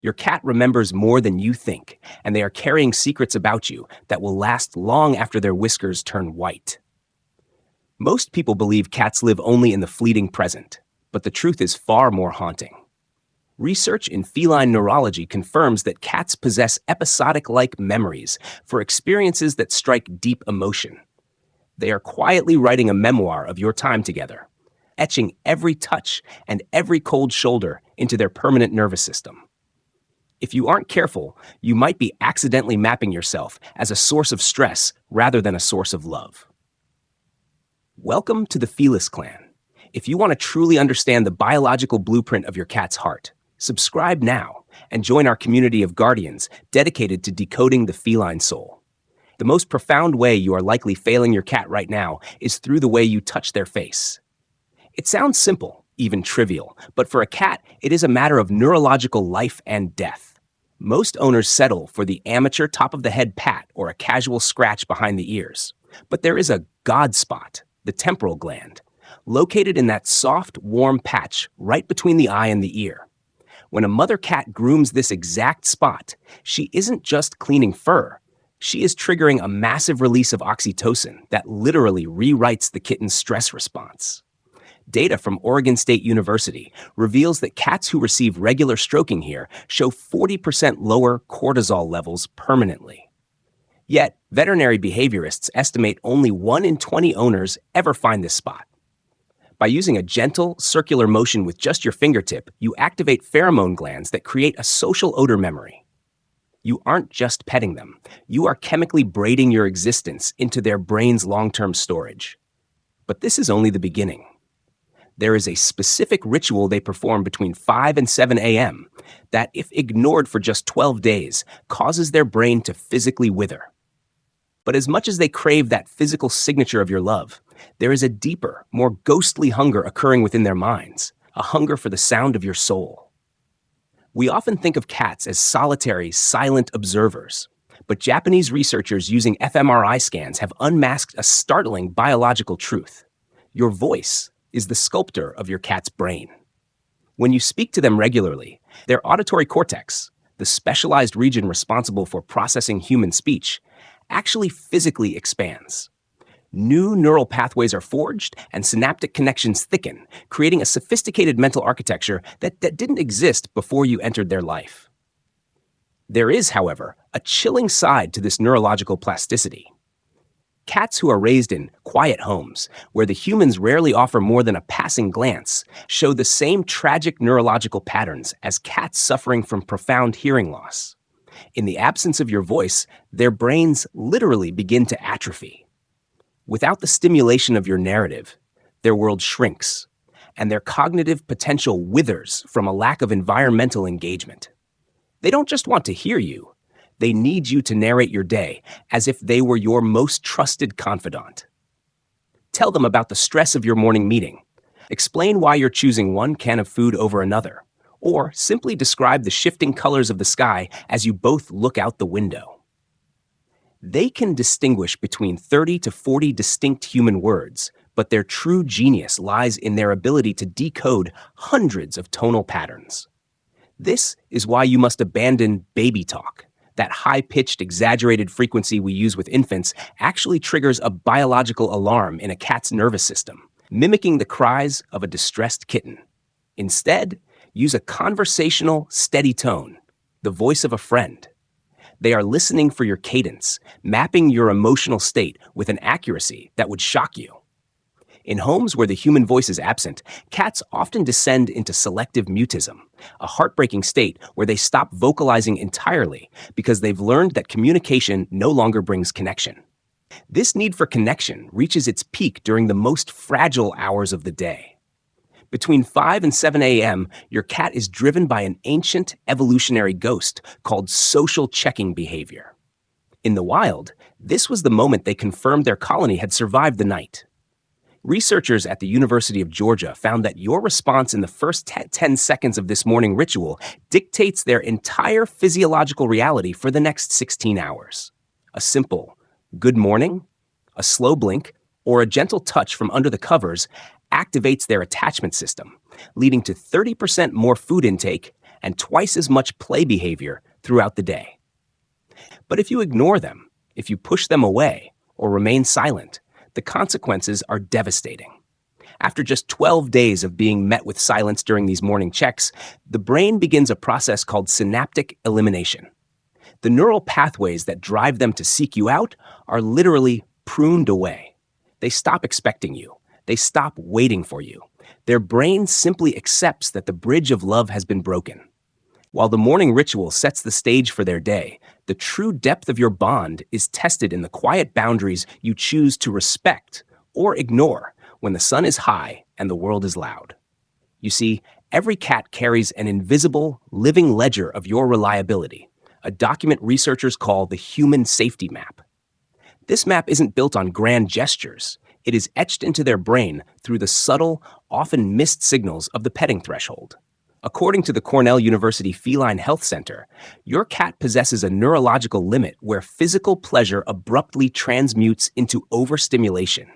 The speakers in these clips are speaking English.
Your cat remembers more than you think, and they are carrying secrets about you that will last long after their whiskers turn white. Most people believe cats live only in the fleeting present, but the truth is far more haunting. Research in feline neurology confirms that cats possess episodic-like memories for experiences that strike deep emotion. They are quietly writing a memoir of your time together, etching every touch and every cold shoulder into their permanent nervous system. If you aren't careful, you might be accidentally mapping yourself as a source of stress rather than a source of love. Welcome to the Felis clan. If you want to truly understand the biological blueprint of your cat's heart, subscribe now and join our community of guardians dedicated to decoding the feline soul. The most profound way you are likely failing your cat right now is through the way you touch their face. It sounds simple, even trivial, but for a cat, it is a matter of neurological life and death. Most owners settle for the amateur top-of-the-head pat or a casual scratch behind the ears. But there is a God spot, the temporal gland, located in that soft, warm patch right between the eye and the ear. When a mother cat grooms this exact spot, she isn't just cleaning fur. She is triggering a massive release of oxytocin that literally rewrites the kitten's stress response. Data from Oregon State University reveals that cats who receive regular stroking here show 40% lower cortisol levels permanently. Yet, veterinary behaviorists estimate only 1 in 20 owners ever find this spot. By using a gentle, circular motion with just your fingertip, you activate pheromone glands that create a social odor memory. You aren't just petting them. You are chemically braiding your existence into their brain's long-term storage. But this is only the beginning. There is a specific ritual they perform between 5 and 7 a.m. that, if ignored for just 12 days, causes their brain to physically wither. But as much as they crave that physical signature of your love, there is a deeper, more ghostly hunger occurring within their minds, a hunger for the sound of your soul. We often think of cats as solitary, silent observers, but Japanese researchers using fMRI scans have unmasked a startling biological truth. Your voice is the sculptor of your cat's brain. When you speak to them regularly, their auditory cortex, the specialized region responsible for processing human speech, actually physically expands. New neural pathways are forged and synaptic connections thicken, creating a sophisticated mental architecture that didn't exist before you entered their life. There is, however, a chilling side to this neurological plasticity. Cats who are raised in quiet homes, where the humans rarely offer more than a passing glance, show the same tragic neurological patterns as cats suffering from profound hearing loss. In the absence of your voice, their brains literally begin to atrophy. Without the stimulation of your narrative, their world shrinks, and their cognitive potential withers from a lack of environmental engagement. They don't just want to hear you. They need you to narrate your day as if they were your most trusted confidant. Tell them about the stress of your morning meeting. Explain why you're choosing one can of food over another, or simply describe the shifting colors of the sky as you both look out the window. They can distinguish between 30 to 40 distinct human words, but their true genius lies in their ability to decode hundreds of tonal patterns. This is why you must abandon baby talk. That high-pitched, exaggerated frequency we use with infants actually triggers a biological alarm in a cat's nervous system, mimicking the cries of a distressed kitten. Instead, use a conversational, steady tone, the voice of a friend. They are listening for your cadence, mapping your emotional state with an accuracy that would shock you. In homes where the human voice is absent, cats often descend into selective mutism, a heartbreaking state where they stop vocalizing entirely because they've learned that communication no longer brings connection. This need for connection reaches its peak during the most fragile hours of the day. Between 5 and 7 a.m., your cat is driven by an ancient evolutionary ghost called social checking behavior. In the wild, this was the moment they confirmed their colony had survived the night. Researchers at the University of Georgia found that your response in the first 10 seconds of this morning ritual dictates their entire physiological reality for the next 16 hours. A simple good morning, a slow blink, or a gentle touch from under the covers activates their attachment system, leading to 30% more food intake and twice as much play behavior throughout the day. But if you ignore them, if you push them away, or remain silent, the consequences are devastating. After just 12 days of being met with silence during these morning checks, the brain begins a process called synaptic elimination. The neural pathways that drive them to seek you out are literally pruned away. They stop expecting you. They stop waiting for you. Their brain simply accepts that the bridge of love has been broken. While the morning ritual sets the stage for their day, the true depth of your bond is tested in the quiet boundaries you choose to respect or ignore when the sun is high and the world is loud. You see, every cat carries an invisible, living ledger of your reliability, a document researchers call the human safety map. This map isn't built on grand gestures. It is etched into their brain through the subtle, often missed signals of the petting threshold. According to the Cornell University Feline Health Center, your cat possesses a neurological limit where physical pleasure abruptly transmutes into overstimulation.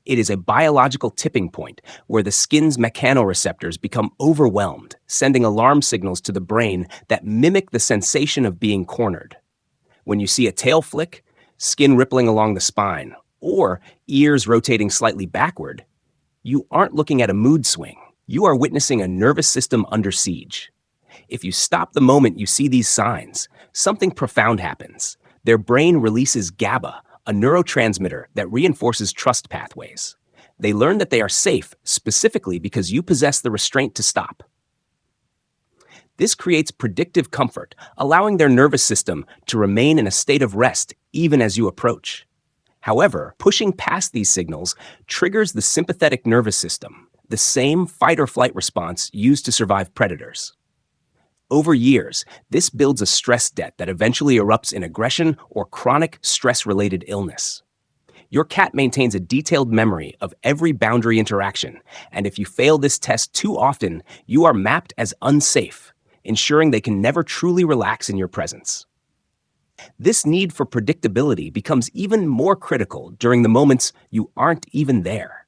It is a biological tipping point where the skin's mechanoreceptors become overwhelmed, sending alarm signals to the brain that mimic the sensation of being cornered. When you see a tail flick, skin rippling along the spine, or ears rotating slightly backward, you aren't looking at a mood swing. You are witnessing a nervous system under siege. If you stop the moment you see these signs, something profound happens. Their brain releases GABA, a neurotransmitter that reinforces trust pathways. They learn that they are safe specifically because you possess the restraint to stop. This creates predictive comfort, allowing their nervous system to remain in a state of rest even as you approach. However, pushing past these signals triggers the sympathetic nervous system, the same fight-or-flight response used to survive predators. Over years, this builds a stress debt that eventually erupts in aggression or chronic stress-related illness. Your cat maintains a detailed memory of every boundary interaction, and if you fail this test too often, you are mapped as unsafe, ensuring they can never truly relax in your presence. This need for predictability becomes even more critical during the moments you aren't even there.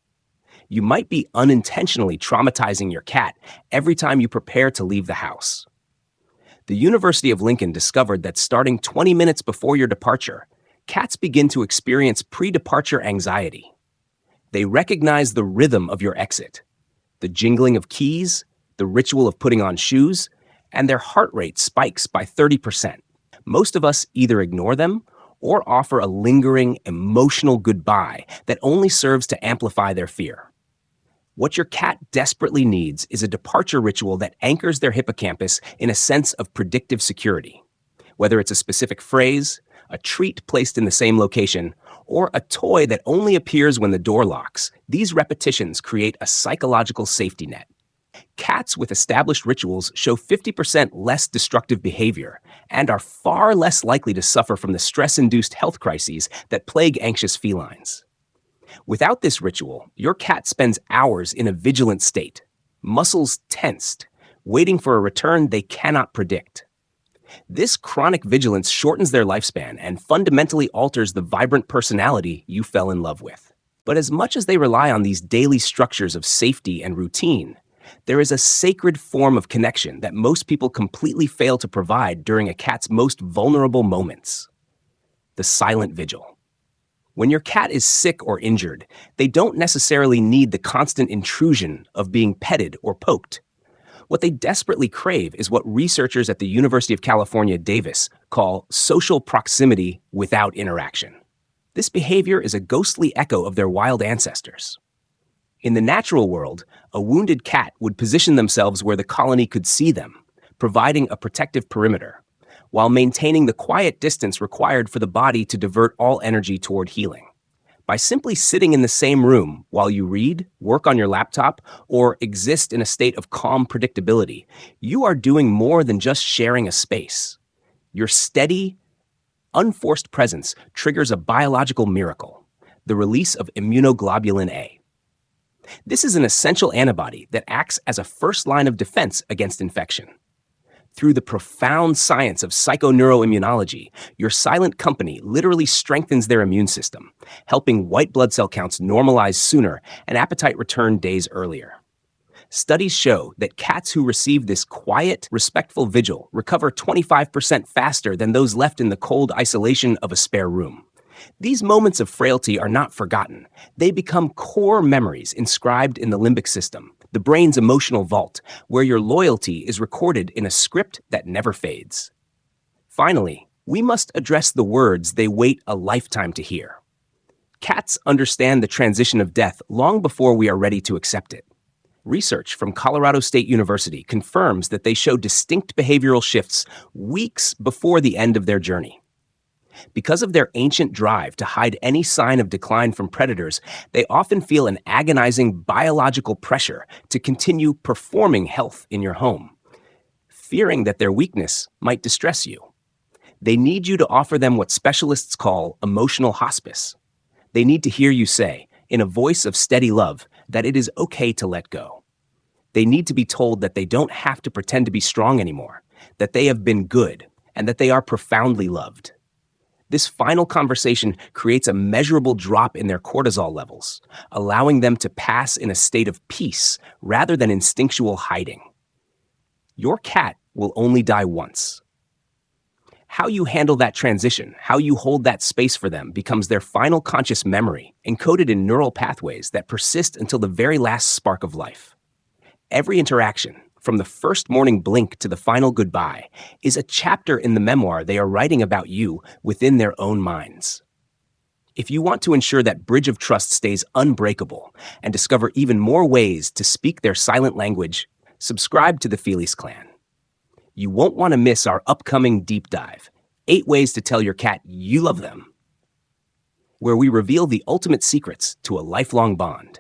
You might be unintentionally traumatizing your cat every time you prepare to leave the house. The University of Lincoln discovered that starting 20 minutes before your departure, cats begin to experience pre-departure anxiety. They recognize the rhythm of your exit, the jingling of keys, the ritual of putting on shoes, and their heart rate spikes by 30%. Most of us either ignore them or offer a lingering, emotional goodbye that only serves to amplify their fear. What your cat desperately needs is a departure ritual that anchors their hippocampus in a sense of predictive security. Whether it's a specific phrase, a treat placed in the same location, or a toy that only appears when the door locks, these repetitions create a psychological safety net. Cats with established rituals show 50% less destructive behavior and are far less likely to suffer from the stress-induced health crises that plague anxious felines. Without this ritual, your cat spends hours in a vigilant state, muscles tensed, waiting for a return they cannot predict. This chronic vigilance shortens their lifespan and fundamentally alters the vibrant personality you fell in love with. But as much as they rely on these daily structures of safety and routine, there is a sacred form of connection that most people completely fail to provide during a cat's most vulnerable moments: the silent vigil. When your cat is sick or injured, they don't necessarily need the constant intrusion of being petted or poked. What they desperately crave is what researchers at the University of California, Davis call social proximity without interaction. This behavior is a ghostly echo of their wild ancestors. In the natural world, a wounded cat would position themselves where the colony could see them, providing a protective perimeter, while maintaining the quiet distance required for the body to divert all energy toward healing. By simply sitting in the same room while you read, work on your laptop, or exist in a state of calm predictability, you are doing more than just sharing a space. Your steady, unforced presence triggers a biological miracle: the release of immunoglobulin A. This is an essential antibody that acts as a first line of defense against infection. Through the profound science of psychoneuroimmunology, your silent company literally strengthens their immune system, helping white blood cell counts normalize sooner and appetite return days earlier. Studies show that cats who receive this quiet, respectful vigil recover 25% faster than those left in the cold isolation of a spare room. These moments of frailty are not forgotten. They become core memories inscribed in the limbic system, the brain's emotional vault, where your loyalty is recorded in a script that never fades. Finally, we must address the words they wait a lifetime to hear. Cats understand the transition of death long before we are ready to accept it. Research from Colorado State University confirms that they show distinct behavioral shifts weeks before the end of their journey. Because of their ancient drive to hide any sign of decline from predators, they often feel an agonizing biological pressure to continue performing health in your home, fearing that their weakness might distress you. They need you to offer them what specialists call emotional hospice. They need to hear you say, in a voice of steady love, that it is okay to let go. They need to be told that they don't have to pretend to be strong anymore, that they have been good, and that they are profoundly loved. This final conversation creates a measurable drop in their cortisol levels, allowing them to pass in a state of peace rather than instinctual hiding. Your cat will only die once. How you handle that transition, how you hold that space for them, becomes their final conscious memory, encoded in neural pathways that persist until the very last spark of life. Every interaction, from the first morning blink to the final goodbye, is a chapter in the memoir they are writing about you within their own minds. If you want to ensure that bridge of trust stays unbreakable and discover even more ways to speak their silent language, subscribe to the Felis clan. You won't want to miss our upcoming deep dive, 8 ways to tell your cat you love them, where we reveal the ultimate secrets to a lifelong bond.